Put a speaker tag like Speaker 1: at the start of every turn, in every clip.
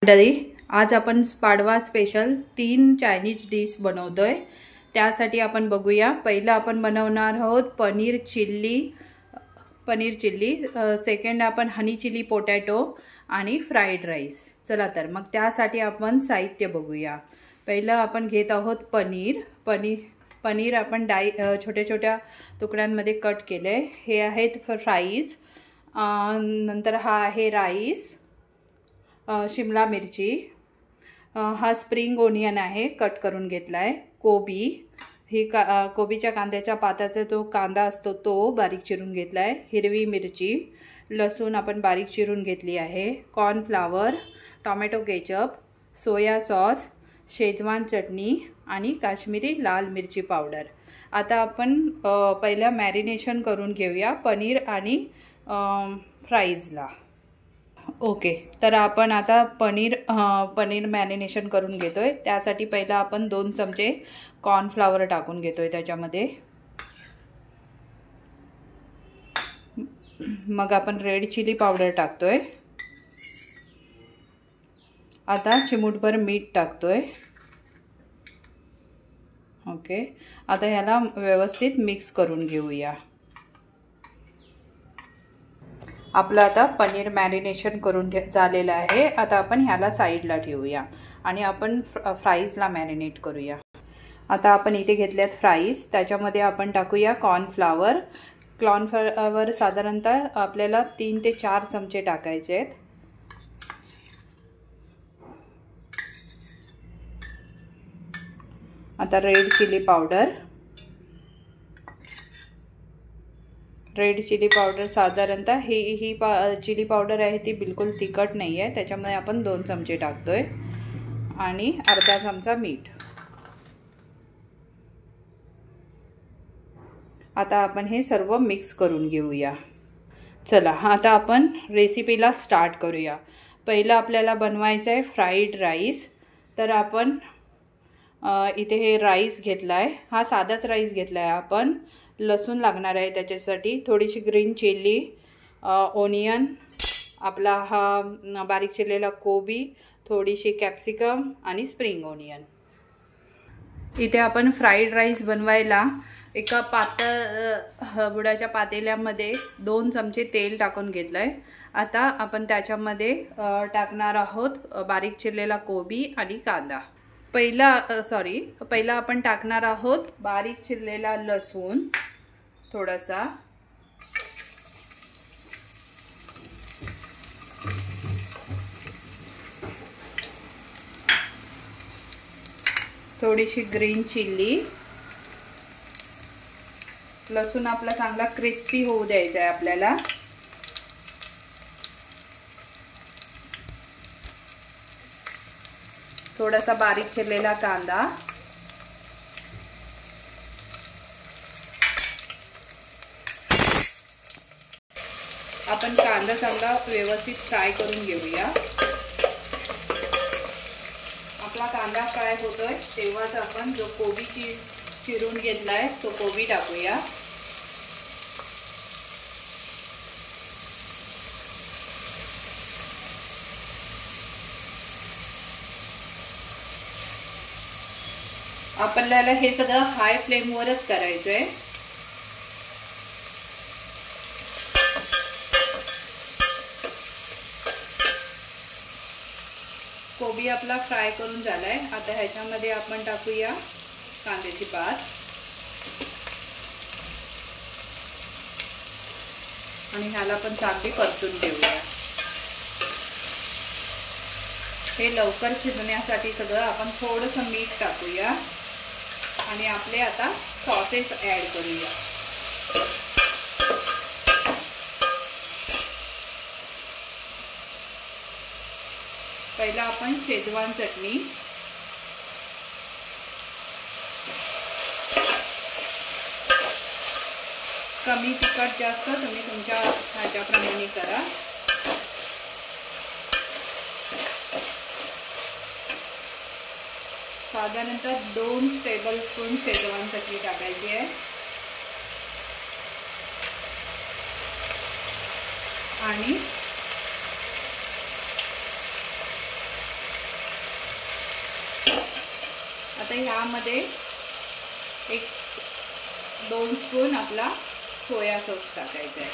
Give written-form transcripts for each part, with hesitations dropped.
Speaker 1: मंडळी, आज आपण पाडवा स्पेशल 3 चायनीज डिश बनवतोय। त्यासाठी आपण बघूया। पहिलं आपण बनवणार आहोत पनीर चिल्ली, सेकंड आपण हनी चिली पोटॅटो आणि फ्राइड राईस। चला तर मग त्यासाठी आपण साहित्य बघूया। पहिलं आपण घेत आहोत पनीर आपण छोट्या छोट्या तुकड्यांमध्ये कट केले। हे आहेत फ्राईज, नंतर हा आहे राईस, शिमला मिरची, हा स्प्रिंग ओनियन आहे कट करून घेतलाय, कोबी, ही कोबीच्या कांद्याच्या पाताचा तो कांदा असतो तो बारीक चिरून घेतलाय, हिरवी मिरची, लसूण आपण बारीक चिरून घेतली आहे, cornflour, tomato ketchup, soya sauce, Schezwan चटणी आणि काश्मीरी लाल मिरची पावडर। आता आपण पहिला मॅरिनेशन करून घेऊया पनीर आणि फ्राईजला। ओके, तर आपण आता पनीर मॅरिनेशन करून घेतोय। त्यासाठी पहिला आपण 2 चमचे कॉर्नफ्लावर टाकून घेतोय त्याच्यामध्ये। मग आपण रेड चिली पावडर टाकतोय। आता चिमूटभर मीठ टाकतोय। ओके, आता ह्याला व्यवस्थित मिक्स करून घेऊया। आपलं आता पनीर मॅरिनेशन करून झालेलं आहे। आता आपण ह्याला साईडला ठेवूया आणि आपण फ्राईजला मॅरिनेट करूया। आता आपण इथे घेतल्यात फ्राईज, त्याच्यामध्ये आपण टाकूया कॉर्नफ्लावर साधारणतः आपल्याला 3 ते 4 चमचे टाकायचे आहेत। आता रेड चिली पावडर साधारणतः ही चिली पावडर आहे ती बिलकुल तिखट नाही आहे, त्याच्यामुळे आपण 2 चमचे टाकतोय आणि अर्धा चमचा मीठ। आता आपण हे सर्व मिक्स करून घेऊया। चला, आता आपण रेसिपीला स्टार्ट करूया। पहिलं आपल्याला बनवायचं आहे फ्राइड राईस। तर आपण इथे हे राईस घेतलाय, हा साधाच राईस घेतलाय आपण। लसूण लागणार आहे त्याच्यासाठी, थोडीशी ग्रीन चिल्ली, ओनियन, आपला हा बारीक चिरलेला कोबी, थोडीशी कॅप्सिकम आणि स्प्रिंग ओनियन। इथे आपण फ्राइड राईस बनवायला एका पातळ बुडाच्या पातेल्यामध्ये 2 चमचे तेल टाकून घेतलंय। आता आपण त्याच्यामध्ये टाकणार आहोत बारीक चिरलेला कोबी आणि कांदा। पहिला आपण टाकणार आहोत बारीक चिरलेला लसूण थोडासा, थोडीशी ग्रीन चिल्ली। लसूण आपला चांगला क्रिस्पी होऊ द्यायचा आहे आपल्याला। थोडासा बारीक चिरलेला कांदा, आपण कांदा चांगला व्यवस्थित फ्राय करून घेऊया। आपला कांदा फ्राय होतोय तेव्हाच आपण जो कोबी चिरून घेतलाय तो कोबी टाकूया। आपल्याला हे सगळं हाय फ्लेमवरच करायचंय। कोबी आपला फ्राय करून झालाय। आता ह्याच्यामध्ये आपण टाकूया कांद्याची पात आणि ह्याला पण चांगली परतून घेऊया। हे लवकर शिजण्यासाठी सगळं आपण थोडंसं मीठ टाकूया आणि आपले आता सॉसेस ॲड करूया। पहिला आपण शेजवान चटणी, कमी तिखट जास्त तुम्ही तुमच्या ह्याच्याप्रमाणे करा। साधारणतः 2 टेबलस्पून शेजवान चटणी टाकायची आहे आणि आता ह्यामध्ये एक 2 स्पून आपला सोया सॉस टाकायचा आहे।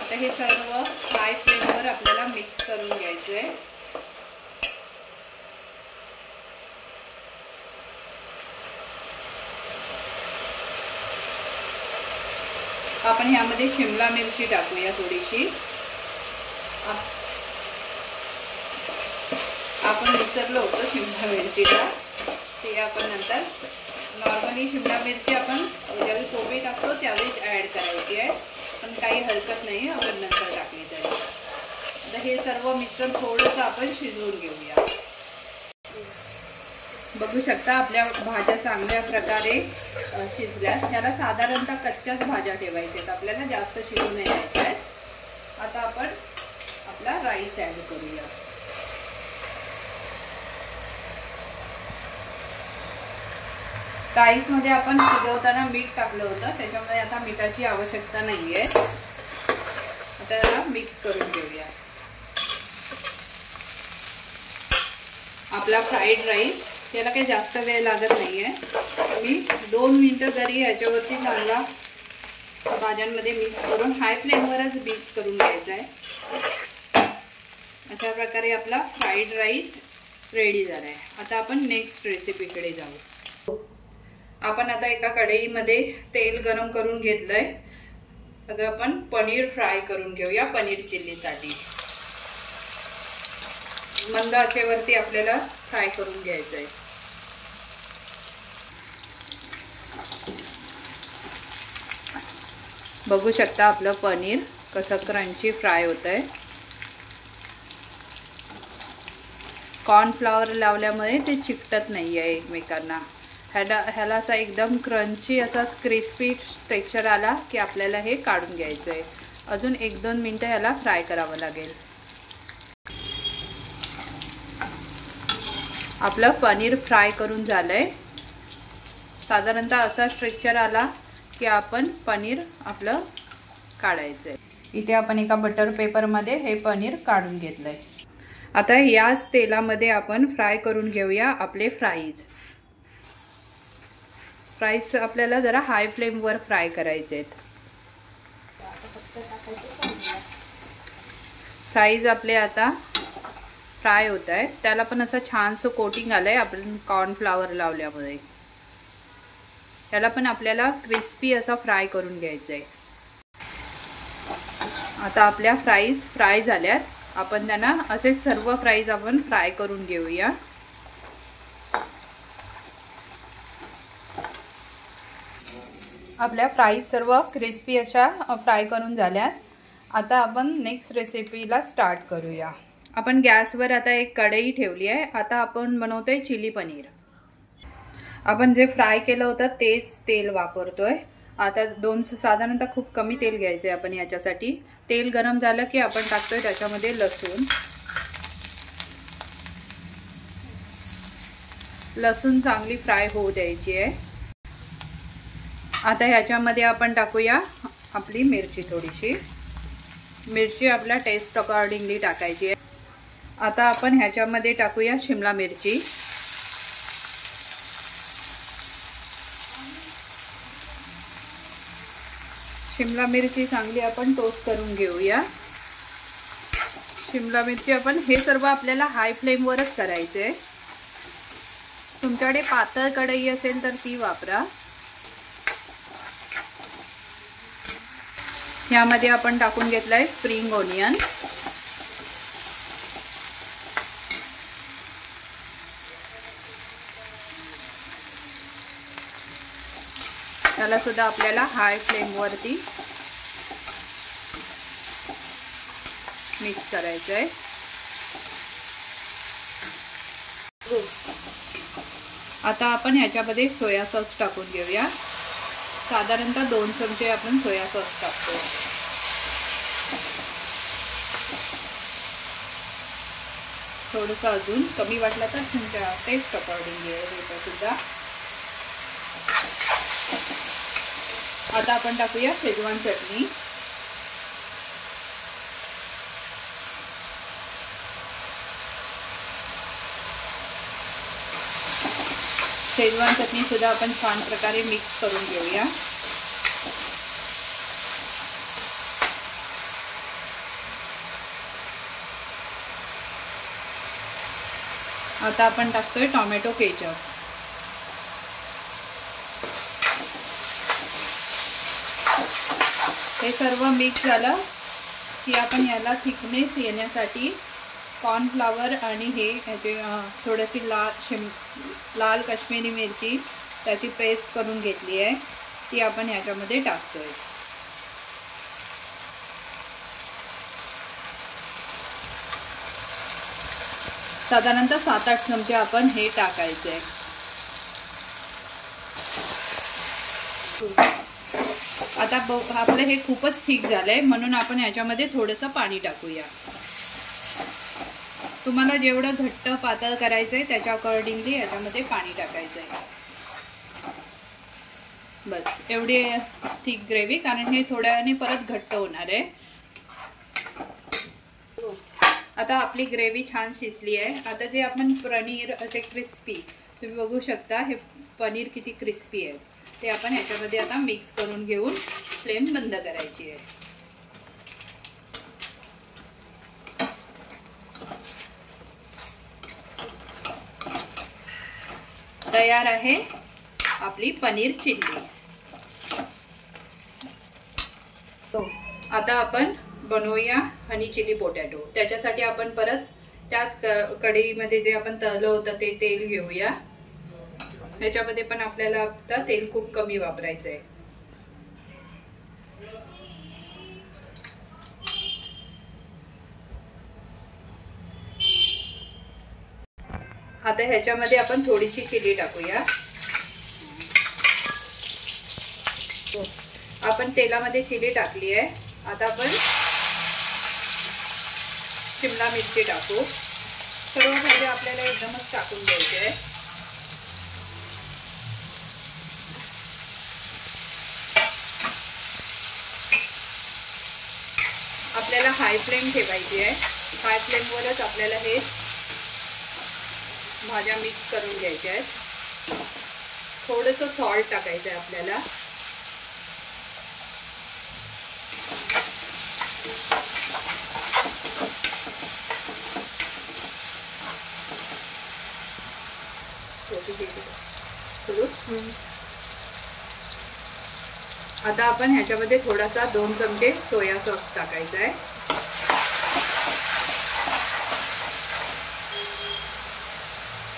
Speaker 1: आता हे सर्व हाय फ्लेमवर आपल्याला मिक्स करून घ्यायचं आहे। आपण ह्यामध्ये शिमला मिरची टाकूया थोडीशी। आपण विसरलो होतो शिमला मिरचीला, ते आपण नंतर नॉर्मली शिमला मिरची आपण ज्यावेळी कोबी टाकतो त्यावेळीच ॲड करायची आहे, पण काही हरकत नाही आपण नंतर टाकली तरी। आता हे सर्व मिश्रण थोडंसं आपण शिजवून घेऊया। बघू शकता आपल्या भाज्या चांगल्या प्रकारे शिजल्यात। ह्याला साधारणतः कच्च्याच भाज्या ठेवायच्या आहेत, आपल्याला जास्त शिजू नाही द्यायच्या आहेत। आता आपण आपला राईस ॲड करूया। राईसमध्ये आपण शिजवताना मीठ टाकलं होतं, त्याच्यामुळे आता मिठाची आवश्यकता नाही आहे। आता याला मिक्स करून घेऊया। आपला फ्राईड राईस याला काही जास्त वेळ लागत नाही आहे। मी 2 मिनिटं जरी याच्यावरती चांगला भाज्यांमध्ये मिक्स करून हाय फ्लेमवरच मिक्स करून घ्यायचा आहे। अशा प्रकारे आपला फ्राईड राईस रेडी झाला आहे। आता आपण नेक्स्ट रेसिपीकडे जाऊ। आपण आता एका कढईमध्ये तेल गरम करून घेतलंय। आता आपण पनीर फ्राय करून घेऊया पनीर चिल्लीसाठी। मंद आचेवरती आपल्याला फ्राय करून घ्यायचं आहे। बघू शकता आपलं पनीर कसं क्रंची फ्राय होतंय। कॉर्नफ्लॉवर लावल्यामुळे ते चिकटत नाही आहे एकमेकांना। ह्याला असा एकदम क्रंची असा क्रिस्पी टेक्स्चर आला की आपल्याला हे काढून घ्यायचं आहे। अजून 1-2 मिनिटं ह्याला फ्राय करावं लागेल। आपलं पनीर फ्राय करून झालंय। साधारणतः असा स्ट्रक्चर आला की आपण पनीर आपलं काढायचं आहे। इथे आपण एका बटर पेपरमध्ये हे पनीर काढून घेतलंय। आता याच तेलामध्ये आपण फ्राय करून घेऊया आपले फ्राईज। फ्राईज आपल्याला जरा हाय फ्लेमवर फ्राय करायचे आहेत। फ्राईज आपले आता फ्राय होत आहेत। त्याला पण असं छानसं कोटिंग आलंय आपण कॉर्नफ्लॉवर लावल्यामुळे। त्याला पण आपल्याला क्रिस्पी असा फ्राय करून घ्यायचा आहे। आता आपल्या फ्राईज फ्राय झाल्यात। आपण त्यांना असे सर्व फ्राईज आपण फ्राय करून घेऊया। आपल्या फ्राईज सर्व क्रिस्पी अशा फ्राय करून झाल्यात। आता आपण नेक्स्ट रेसिपीला स्टार्ट करूया। आपण गॅसवर आता एक कढई ठेवली आहे। आता आपण बनवतोय चिली पनीर। आपण जे फ्राय केलं होतं तेच तेल वापरतोय। आता साधारणतः खूप कमी तेल घ्यायचंय आपण याच्यासाठी। तेल गरम झालं की आपण टाकतोय त्याच्यामध्ये लसूण चांगली फ्राय होऊ द्यायची आहे। आता ह्याच्यामध्ये आपण टाकूया आपली मिरची थोडीशी। मिरची आपल्या टेस्ट अकॉर्डिंगली टाकायची आहे। आता आपण ह्याच्यामध्ये टाकूया शिमला मिरची। शिमला मिरची चांगली आपण टोस्ट करून घेऊया। शिमला मिरची आपण हे सर्व आपल्याला हाय फ्लेमवरच करायचे। तुमच्याकडे पातळ कढई असेल तर ती वापरा। ह्यामध्ये आपण टाकून घेतलाय स्प्रिंग ओनियन। त्याला सुद्धा आपल्याला हाय फ्लेमवरती मिक्स करायचं आहे। आता आपण ह्याच्यामध्ये सोया सॉस टाकून घेऊया। साधारणतः 2 चमचे आपण सोया सॉस टाकतो। थोडंसं अजून कमी वाटलं तर तुमच्या टेस्ट अकॉर्डिंगली आहे सुद्धा। आता आपण टाकूया शेजवान चटणी। शेजवान चटणीसुद्धा आपण छान प्रकारे मिक्स करून घेऊया. आता आपण टाकतोय टोमॅटो केचप. हे सर्व मिक्स झालं की आपण याला थिकनेस येण्यासाठी कॉर्नफ्लॉवर आणि हे ह्याचे थोडीशी लाल काश्मीरी मिरची त्याची पेस्ट करून घेतली आहे ती आपण ह्याच्यामध्ये टाकतोय. साधारणतः 7-8 चमचे आपण हे टाकायचे आहे. आता आपलं हे खूपच थिक झालंय म्हणून आपण ह्याच्यामध्ये थोडंसं पाणी टाकूया. तुम्हाला जेवढं घट्ट पातळ करायचंय त्याच्या अकॉर्डिंगली याच्यामध्ये पाणी टाकायचं आहे. बस एवढी थिक ग्रेव्ही, कारण हे थोड्या वेळाने परत घट्ट होणार आहे. आता आपली ग्रेव्ही छान शिजली आहे. आता जे आपण पनीर असे क्रिस्पी तुम्ही बघू शकता, हे पनीर किती क्रिस्पी आहे ते आपण ह्याच्यामध्ये आता मिक्स करून घेऊन फ्लेम बंद करायची आहे. तयार आहे आपली पनीर चिल्ली. आता आपण बनवूया हनी चिली पोटॅटो. त्याच्यासाठी आपण परत त्याच कढईमध्ये जे आपण तळलं होतं ते तेल घेऊया. ह्याच्यामध्ये पण आपल्याला आता तेल खूप कमी वापरायचं आहे. आता ह्याच्यामध्ये आपण थोडीशी चिली टाकूया. आपण तेलामध्ये चिली टाकली आहे. आता आपण शिमला मिरची टाकू. सर्व भाज्या आपल्याला एकदमच टाकून द्यायचे आहे. आपल्याला हाय फ्लेम ठेवायची आहे. हाय फ्लेमवरच आपल्याला हे भाज्या मिक्स करून घ्यायच्या आहेत. थोडंसं सॉल्ट टाकायचं आहे आपल्याला. आता आपण ह्याच्यामध्ये थोडासा 2 चमचे सोया सॉस टाकायचा आहे.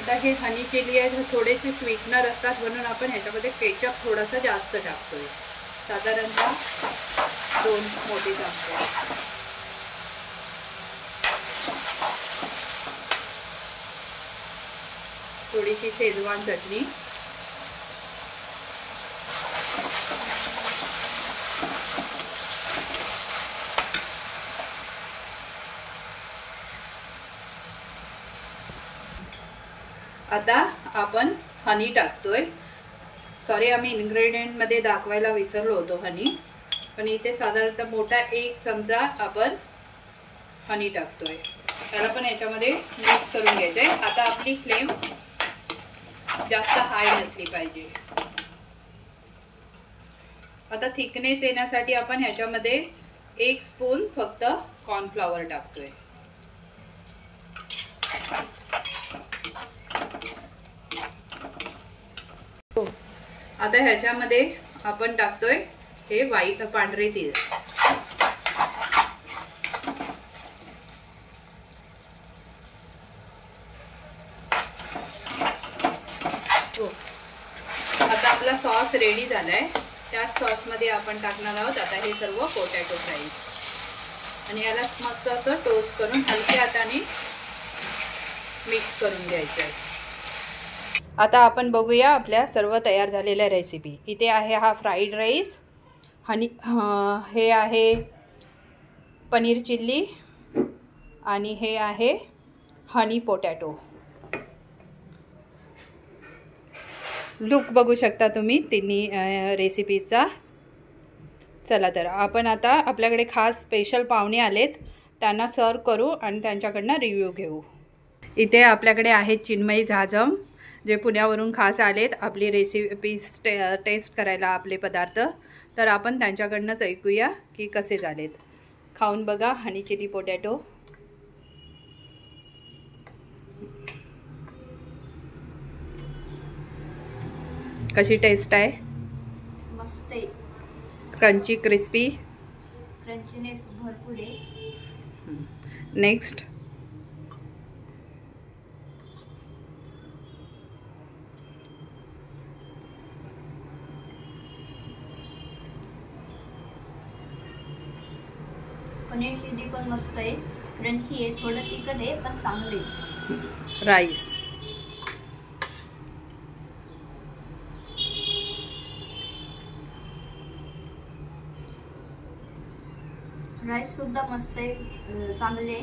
Speaker 1: आता हे हनी चिली आहे, थोडेसे स्वीटनर असतात म्हणून आपण ह्याच्यामध्ये केचप थोडासा जास्त टाकतोय. साधारणतः 2 मोठे चमचे. थोडीशी शेजवान चटणी. आता आपण हनी टाकतोय. सॉरी, आम्ही इन्ग्रेडियंट मध्ये दाखवायला विसरलो होतो हनी, पण इथे साधारणतः मोठा 1 चमचा आपण हनी टाकतोय. त्याला पण याच्यामध्ये मिक्स करून घ्यायचंय. आता आपली फ्लेम जास्त हाय नसली पाहिजे. आता थिकनेस येण्यासाठी आपण ह्याच्यामध्ये 1 स्पून फक्त कॉर्नफ्लॉवर टाकतोय. आता ह्याच्यामध्ये आपण टाकतोय हे पांढरे तीळ. आता आपला सॉस रेडी झालाय. त्याच सॉस मध्ये आपण टाकणार आहोत आता हे सर्व पोटॅटो फ्राईज आणि याला मस्त असं टोस्ट करून हलक्या हाताने मिक्स करून घ्यायचं आहे. आता आपण बघूया आपल्या सर्व तयार झालेल्या रेसिपी. इथे आहे हा फ्राईड राईस, हे आहे पनीर चिल्ली आणि हे आहे हनी पोटॅटो. लुक बघू शकता तुम्ही तिन्ही रेसिपीचा. चला तर आपण आता आपल्याकडे खास स्पेशल पाहुणे आलेत, त्यांना सर्व करू आणि त्यांच्याकडनं रिव्ह्यू घेऊ. इथे आपल्याकडे आहेत चिन्मयी जाधव. जे पुण्यावरून खास आलेत आपली रेसिपी टेस्ट करायला आपले पदार्थ, तर आपण त्यांच्याकडनंच ऐकूया की कसे झालेत. खाऊन बघा हनी चिली पोटॅटो. कशी टेस्ट आहे?
Speaker 2: मस्त आहे.
Speaker 1: Crunchy crispy.
Speaker 2: क्रंचीनेस भरपूर आहे.
Speaker 1: नेक्स्ट
Speaker 2: पनीर चिली पण मस्त आहे. क्रंची आहे, थोडं तिखट आहे पण चांगले.
Speaker 1: राईस.
Speaker 2: राईस सुद्धा मस्त आहे, चांगले.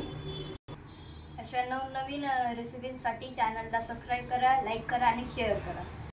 Speaker 2: अशा नवनवीन रेसिपीसाठी चॅनलला सबस्क्राईब करा, लाईक करा आणि शेअर करा.